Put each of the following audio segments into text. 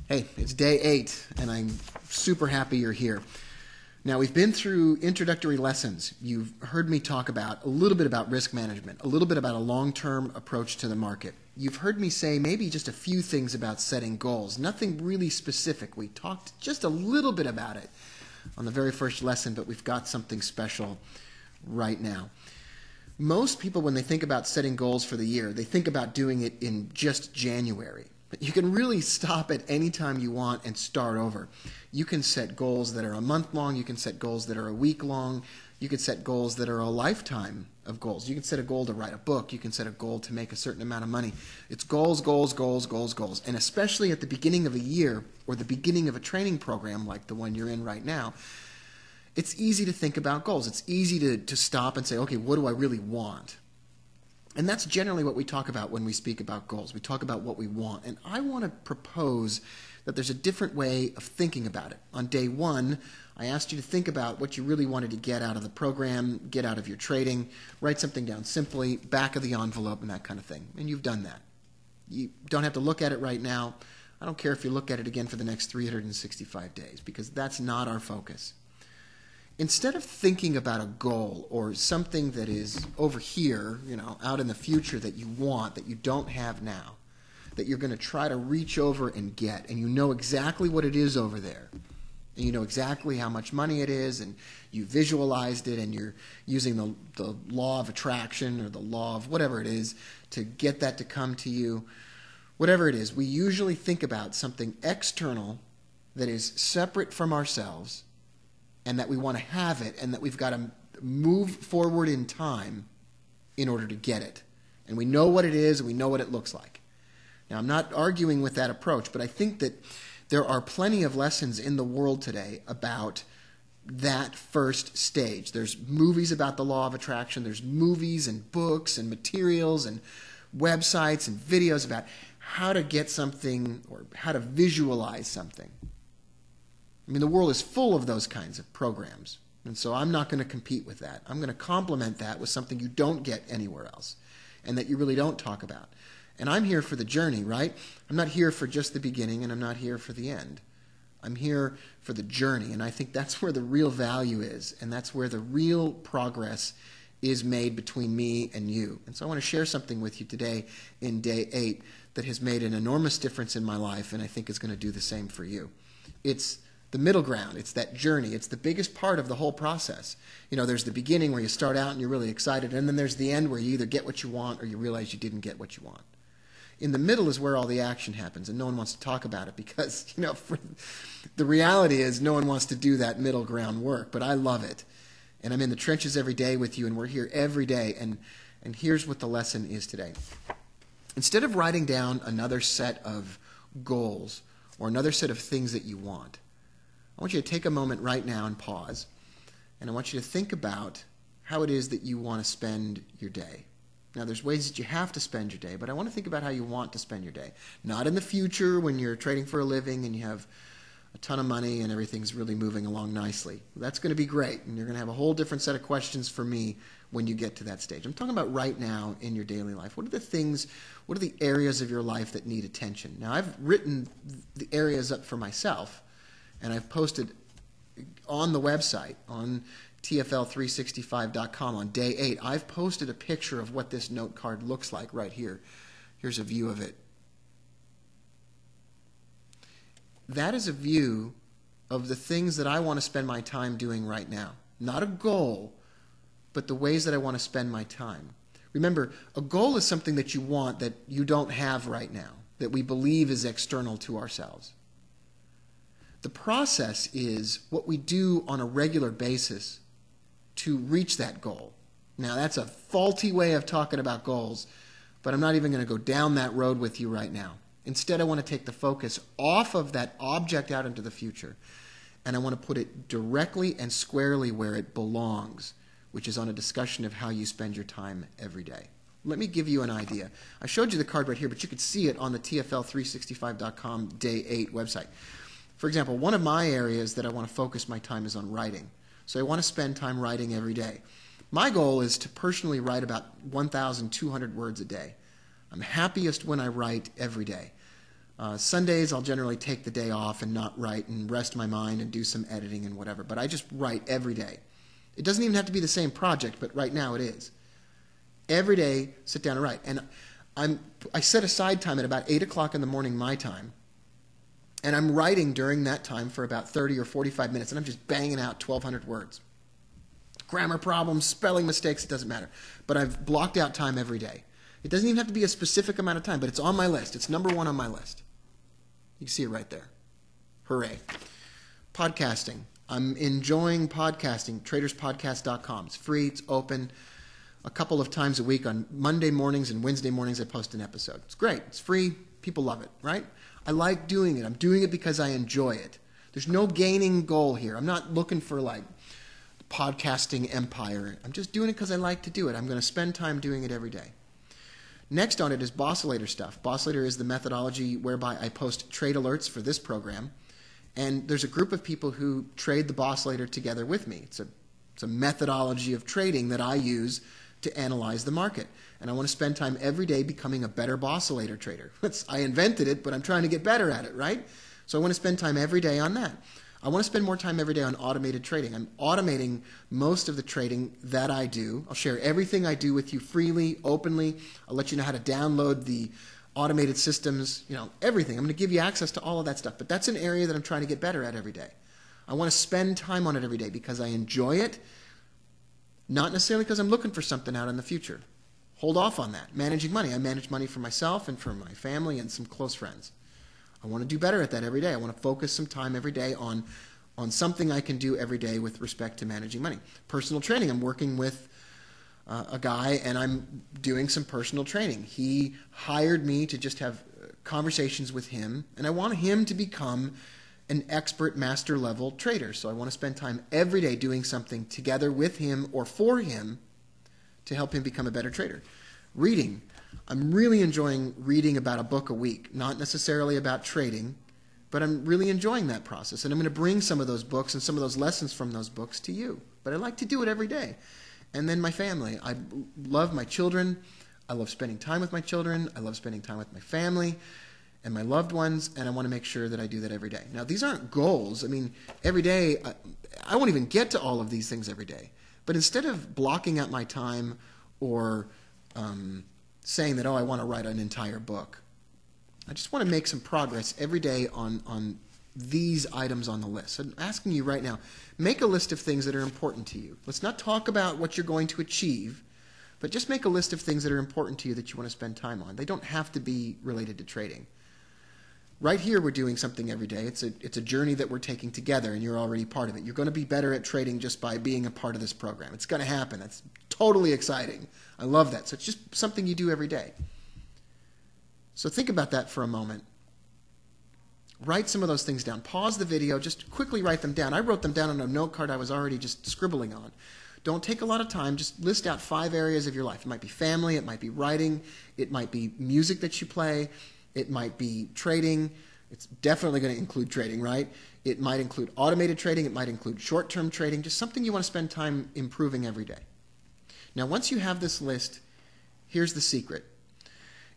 Hey, it's day 8, and I'm super happy you're here. Now, we've been through introductory lessons. You've heard me talk about a little bit about risk management, a little bit about a long-term approach to the market. You've heard me say maybe just a few things about setting goals, nothing really specific. We talked just a little bit about it on the very first lesson, but we've got something special right now. Most people, when they think about setting goals for the year, they think about doing it in just January. But you can really stop at any time you want and start over. You can set goals that are a month long. You can set goals that are a week long. You can set goals that are a lifetime of goals. You can set a goal to write a book. You can set a goal to make a certain amount of money. It's goals, goals, goals, goals, goals. And especially at the beginning of a year or the beginning of a training program like the one you're in right now, it's easy to think about goals. It's easy to stop and say, okay, what do I really want? And that's generally what we talk about when we speak about goals. We talk about what we want. And I want to propose that there's a different way of thinking about it. On day 1, I asked you to think about what you really wanted to get out of the program, get out of your trading, write something down simply, back of the envelope, and that kind of thing. And you've done that. You don't have to look at it right now. I don't care if you look at it again for the next 365 days, because that's not our focus. Instead of thinking about a goal or something that is over here, out in the future that you want, that you don't have now, that you're going to try to reach over and get, and you know exactly what it is over there, and you know exactly how much money it is, and you visualized it, and you're using the law of attraction or the law of whatever it is to get that to come to you, whatever it is, we usually think about something external that is separate from ourselves, and that we want to have it, and that we've got to move forward in time in order to get it. And we know what it is, and we know what it looks like. Now, I'm not arguing with that approach, but I think that there are plenty of lessons in the world today about that first stage. There's movies about the law of attraction. There's movies and books and materials and websites and videos about how to get something or how to visualize something. I mean, the world is full of those kinds of programs, and so I'm not going to compete with that. I'm going to complement that with something you don't get anywhere else and that you really don't talk about. And I'm here for the journey, right? I'm not here for just the beginning, and I'm not here for the end. I'm here for the journey, and I think that's where the real value is, and that's where the real progress is made between me and you. And so I want to share something with you today in day 8 that has made an enormous difference in my life, and I think is going to do the same for you. It's the middle ground. It's that journey. It's the biggest part of the whole process. There's the beginning where you start out and you're really excited, and then there's the end where you either get what you want or you realize you didn't get what you want. In the middle is where all the action happens, and no one wants to talk about it because, the reality is no one wants to do that middle ground work, but I love it. And I'm in the trenches every day with you, and we're here every day, and here's what the lesson is today. Instead of writing down another set of goals or another set of things that you want, I want you to take a moment right now and pause, and I want you to think about how it is that you want to spend your day. Now, there's ways that you have to spend your day, but I want to think about how you want to spend your day. Not in the future when you're trading for a living and you have a ton of money and everything's really moving along nicely. That's going to be great, and you're going to have a whole different set of questions for me when you get to that stage. I'm talking about right now in your daily life. What are the areas of your life that need attention? Now, I've written the areas up for myself, and I've posted on the website, on tfl365.com on day 8, I've posted a picture of what this note card looks like right here. Here's a view of it. That is a view of the things that I want to spend my time doing right now. Not a goal, but the ways that I want to spend my time. Remember, a goal is something that you want that you don't have right now, that we believe is external to ourselves. The process is what we do on a regular basis to reach that goal. Now, that's a faulty way of talking about goals, but I'm not even going to go down that road with you right now. Instead, I want to take the focus off of that object out into the future, and I want to put it directly and squarely where it belongs, which is on a discussion of how you spend your time every day. Let me give you an idea. I showed you the card right here, but you could see it on the tfl365.com day 8 website. For example, one of my areas that I want to focus my time is on writing. So I want to spend time writing every day. My goal is to personally write about 1,200 words a day. I'm happiest when I write every day. Sundays, I'll generally take the day off and not write and rest my mind and do some editing and whatever. But I just write every day. It doesn't even have to be the same project, but right now it is. Every day, sit down and write. And I set aside time at about 8 o'clock in the morning, my time. And I'm writing during that time for about 30 or 45 minutes. And I'm just banging out 1,200 words. Grammar problems, spelling mistakes, it doesn't matter. But I've blocked out time every day. It doesn't even have to be a specific amount of time, but it's on my list. It's number one on my list. You can see it right there. Hooray. Podcasting. I'm enjoying podcasting. Traderspodcast.com. It's free. It's open. A couple of times a week on Monday mornings and Wednesday mornings I post an episode. It's great. It's free. People love it, right? I like doing it. I'm doing it because I enjoy it. There's no gaining goal here. I'm not looking for like podcasting empire. I'm just doing it because I like to do it. I'm going to spend time doing it every day. Next on it is Bosslator stuff. Bosslator is the methodology whereby I post trade alerts for this program. And there's a group of people who trade the Bosslator together with me. It's a methodology of trading that I use to analyze the market. And I want to spend time every day becoming a better Bosslator trader. I invented it, but I'm trying to get better at it, right? So I want to spend time every day on that. I want to spend more time every day on automated trading. I'm automating most of the trading that I do. I'll share everything I do with you freely, openly. I'll let you know how to download the automated systems, everything. I'm going to give you access to all of that stuff. But that's an area that I'm trying to get better at every day. I want to spend time on it every day because I enjoy it, not necessarily because I'm looking for something out in the future. Hold off on that. Managing money. I manage money for myself and for my family and some close friends. I want to do better at that every day. I want to focus some time every day on something I can do every day with respect to managing money. Personal training. I'm working with a guy and I'm doing some personal training. He hired me to just have conversations with him, and I want him to become an expert master level trader. So I want to spend time every day doing something together with him or for him to help him become a better trader. Reading. I'm really enjoying reading about a book a week, not necessarily about trading, but I'm really enjoying that process. And I'm going to bring some of those books and some of those lessons from those books to you. But I like to do it every day. And then my family. I love my children. I love spending time with my children. I love spending time with my family and my loved ones, and I want to make sure that I do that every day. Now, these aren't goals. I mean, every day, I won't even get to all of these things every day. But instead of blocking out my time or saying that, I want to write an entire book, I just want to make some progress every day on these items on the list. So I'm asking you right now, make a list of things that are important to you. Let's not talk about what you're going to achieve, but just make a list of things that are important to you that you want to spend time on. They don't have to be related to trading. Right here, we're doing something every day. It's a journey that we're taking together, and you're already part of it. You're going to be better at trading just by being a part of this program. It's going to happen. That's totally exciting. I love that. So it's just something you do every day. So think about that for a moment. Write some of those things down. Pause the video. Just quickly write them down. I wrote them down on a note card I was already just scribbling on. Don't take a lot of time. Just list out 5 areas of your life. It might be family. It might be writing. It might be music that you play. It might be trading. It's definitely going to include trading, right? It might include automated trading. It might include short-term trading. Just something you want to spend time improving every day. Now, once you have this list, here's the secret.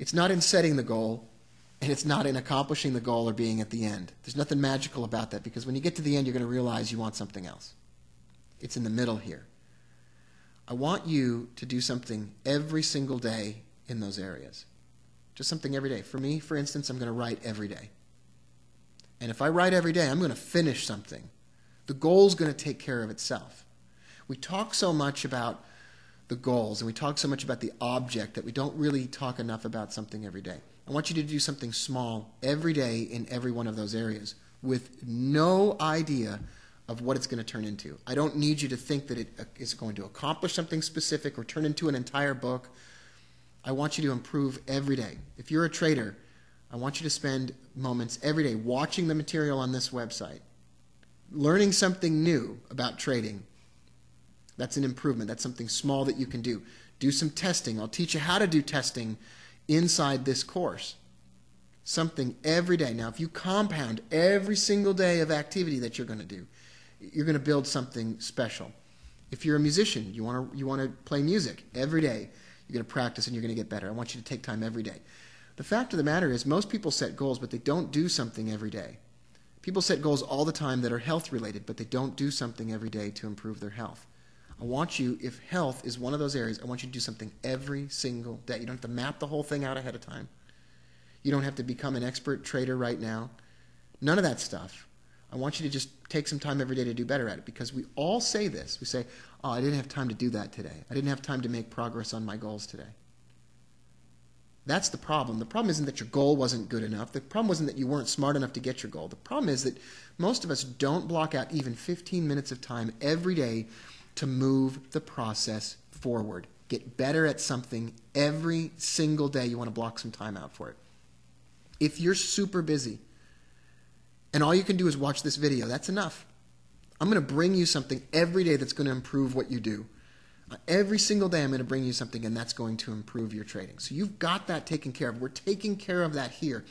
It's not in setting the goal, and it's not in accomplishing the goal or being at the end. There's nothing magical about that, because when you get to the end, you're going to realize you want something else. It's in the middle here. I want you to do something every single day in those areas. Just something every day. For me, for instance, I'm going to write every day. And if I write every day, I'm going to finish something. The goal's going to take care of itself. We talk so much about the goals, and we talk so much about the object that we don't really talk enough about something every day. I want you to do something small every day in every one of those areas with no idea of what it's going to turn into. I don't need you to think that it is going to accomplish something specific or turn into an entire book. I want you to improve every day. If you're a trader, I want you to spend moments every day watching the material on this website, learning something new about trading. That's an improvement. That's something small that you can do. Do some testing. I'll teach you how to do testing inside this course. Something every day. Now, if you compound every single day of activity that you're going to do, you're going to build something special. If you're a musician, you want to play music every day. You're going to practice and you're going to get better. I want you to take time every day. The fact of the matter is most people set goals, but they don't do something every day. People set goals all the time that are health related, but they don't do something every day to improve their health. I want you, if health is one of those areas, I want you to do something every single day. You don't have to map the whole thing out ahead of time. You don't have to become an expert trader right now. None of that stuff. I want you to just take some time every day to do better at it, because we all say this. We say, oh, I didn't have time to do that today. I didn't have time to make progress on my goals today. That's the problem. The problem isn't that your goal wasn't good enough. The problem wasn't that you weren't smart enough to get your goal. The problem is that most of us don't block out even 15 minutes of time every day to move the process forward. Get better at something every single day. You want to block some time out for it. If you're super busy and all you can do is watch this video, that's enough. I'm going to bring you something every day that's going to improve what you do. Every single day I'm going to bring you something, and that's going to improve your trading. So you've got that taken care of. We're taking care of that here.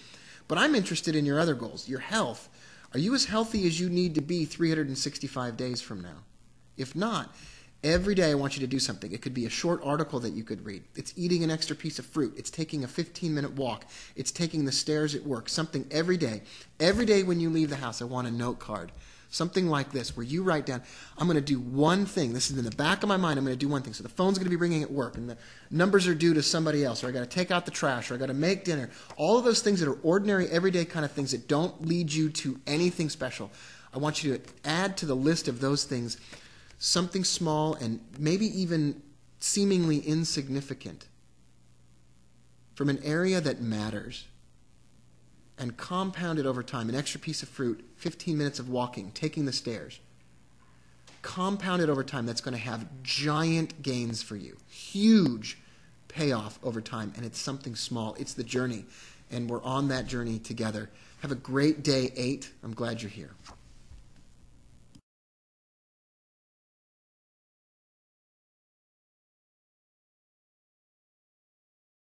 But I'm interested in your other goals, your health. Are you as healthy as you need to be 365 days from now? If not, every day I want you to do something. It could be a short article that you could read. It's eating an extra piece of fruit. It's taking a 15-minute walk. It's taking the stairs at work. Something every day. Every day when you leave the house, I want a note card. Something like this, where you write down, I'm going to do one thing. This is in the back of my mind. I'm going to do one thing. So the phone's going to be ringing at work, and the numbers are due to somebody else, or I got to take out the trash, or I got to make dinner. All of those things that are ordinary, everyday kind of things that don't lead you to anything special. I want you to add to the list of those things something small and maybe even seemingly insignificant from an area that matters, and compound it over time. An extra piece of fruit, 15 minutes of walking, taking the stairs. Compound it over time. That's going to have giant gains for you. Huge payoff over time. And it's something small. It's the journey. And we're on that journey together. Have a great day 8. I'm glad you're here.